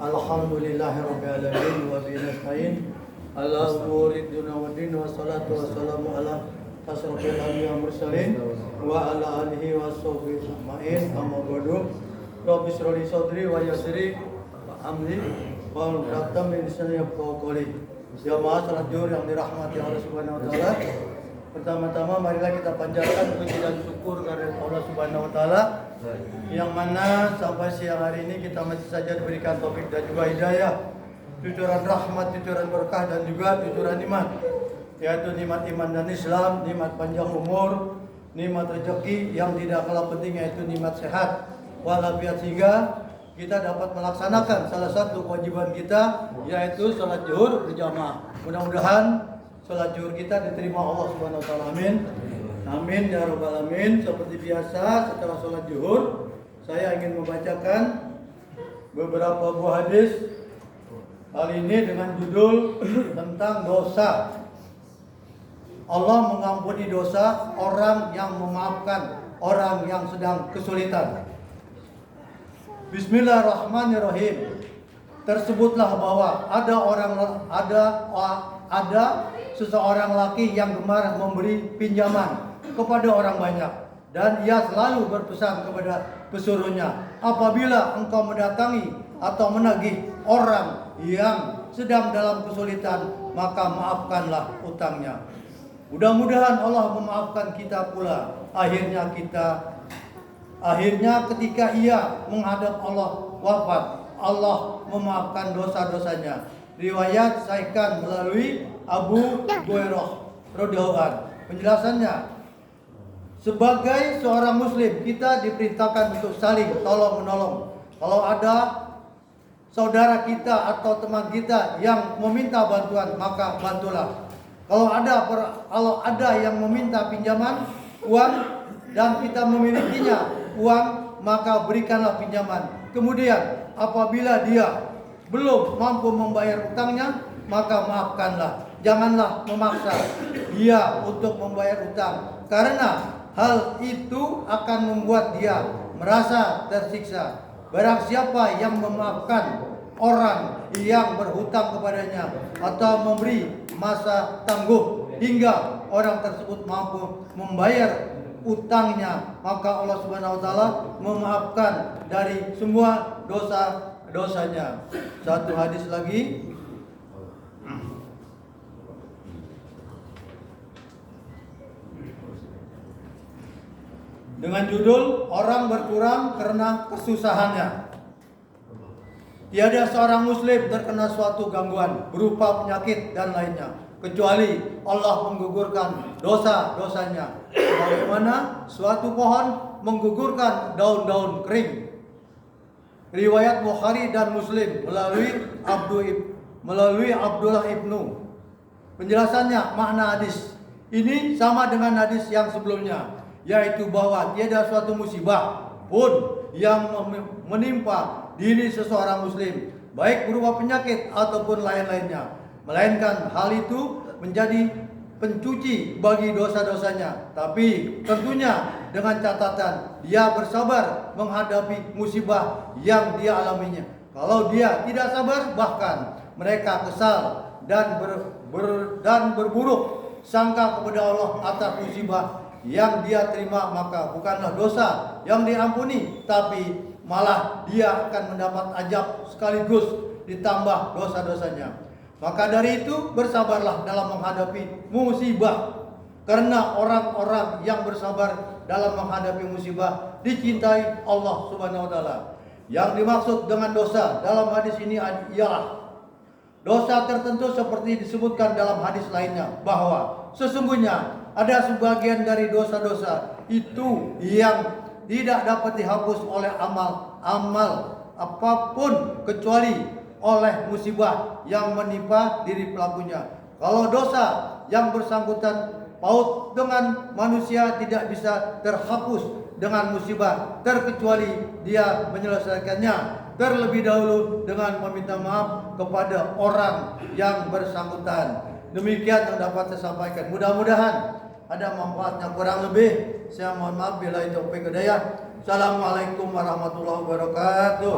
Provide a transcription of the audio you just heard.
Alhamdulillahirabbil alamin wa bihi nasta'in. Ala umuri dunya waddin wassalatu wassalamu ala asrofil anbiya'i wal mursalin wa ala alihi washabbihi ajma'in. Amma ba'du. Rabbi shrah li sadri wa yassir li amri wa hlul min lisani yafqahu qawli. Jamaah salat zuhur yang dirahmati Allah Subhanahu wa taala. Pertama-tama marilah kita panjatkan puji dan syukur kepada Allah Subhanahu wa taala yang mana sampai siang hari ini kita masih saja diberikan taufik dan juga hidayah, tujuran rahmat, tujuran berkah dan juga tujuran nikmat, yaitu nikmat iman dan Islam, nikmat panjang umur, nikmat rezeki yang tidak kalah penting yaitu nikmat sehat walafiat, sehingga kita dapat melaksanakan salah satu kewajiban kita yaitu salat zuhur berjamaah. Mudah-mudahan salat zuhur kita diterima Allah Subhanahu wa taala. Amin. Amin ya rabbal alamin. Seperti biasa setelah salat zuhur saya ingin membacakan beberapa buah hadis. Kali ini dengan judul tentang dosa. Allah mengampuni dosa orang yang memaafkan orang yang sedang kesulitan. Bismillahirrahmanirrahim. Tersebutlah bahwa ada seseorang laki yang gemar memberi pinjaman kepada orang banyak, dan ia selalu berpesan kepada pesuruhnya, apabila engkau mendatangi atau menagih orang yang sedang dalam kesulitan, maka maafkanlah utangnya. Mudah-mudahan Allah memaafkan kita pula. Akhirnya ketika ia menghadap Allah wafat, Allah memaafkan dosa-dosanya. Riwayat Sahihkan melalui Abu Hurairah radhiyallahu anhu. Penjelasannya, sebagai seorang muslim kita diperintahkan untuk saling tolong menolong. Kalau ada saudara kita atau teman kita yang meminta bantuan, maka bantulah. Kalau ada yang meminta pinjaman uang dan kita memilikinya uang, maka berikanlah pinjaman. Kemudian apabila dia belum mampu membayar utangnya, maka maafkanlah. Janganlah memaksa dia untuk membayar utang, karena hal itu akan membuat dia merasa tersiksa. Barang siapa yang memaafkan orang yang berhutang kepadanya atau memberi masa tangguh hingga orang tersebut mampu membayar utangnya, maka Allah Subhanahu wa taala memaafkan dari semua dosa-dosanya. Satu hadis lagi. Dengan judul orang berkurang karena kesusahannya. Tiada seorang muslim terkena suatu gangguan berupa penyakit dan lainnya, kecuali Allah menggugurkan dosa-dosanya, sebagaimana suatu pohon menggugurkan daun-daun kering. Riwayat Bukhari dan Muslim melalui Abdullah ibnu. Penjelasannya, makna hadis ini sama dengan hadis yang sebelumnya, yaitu bahwa tiada suatu musibah pun yang menimpa diri seseorang muslim, baik berupa penyakit ataupun lain-lainnya, melainkan hal itu menjadi pencuci bagi dosa-dosanya. Tapi tentunya dengan catatan dia bersabar menghadapi musibah yang dia alaminya. Kalau dia tidak sabar, bahkan mereka kesal dan berburuk sangka kepada Allah atas musibah yang dia terima, maka bukanlah dosa yang diampuni, tapi malah dia akan mendapat azab sekaligus ditambah dosa-dosanya. Maka dari itu bersabarlah dalam menghadapi musibah, karena orang-orang yang bersabar dalam menghadapi musibah dicintai Allah Subhanahu wa taala. Yang dimaksud dengan dosa dalam hadis ini ialah dosa tertentu seperti disebutkan dalam hadis lainnya, bahwa sesungguhnya ada sebagian dari dosa-dosa itu yang tidak dapat dihapus oleh amal apapun kecuali oleh musibah yang menimpa diri pelakunya. Kalau dosa yang bersangkutan paut dengan manusia tidak bisa terhapus dengan musibah, terkecuali dia menyelesaikannya terlebih dahulu dengan meminta maaf kepada orang yang bersangkutan. Demikian yang dapat saya sampaikan. Mudah-mudahan ada manfaatnya. Kurang lebih saya mohon maaf. Bila itu hidayah. Assalamualaikum warahmatullahi wabarakatuh.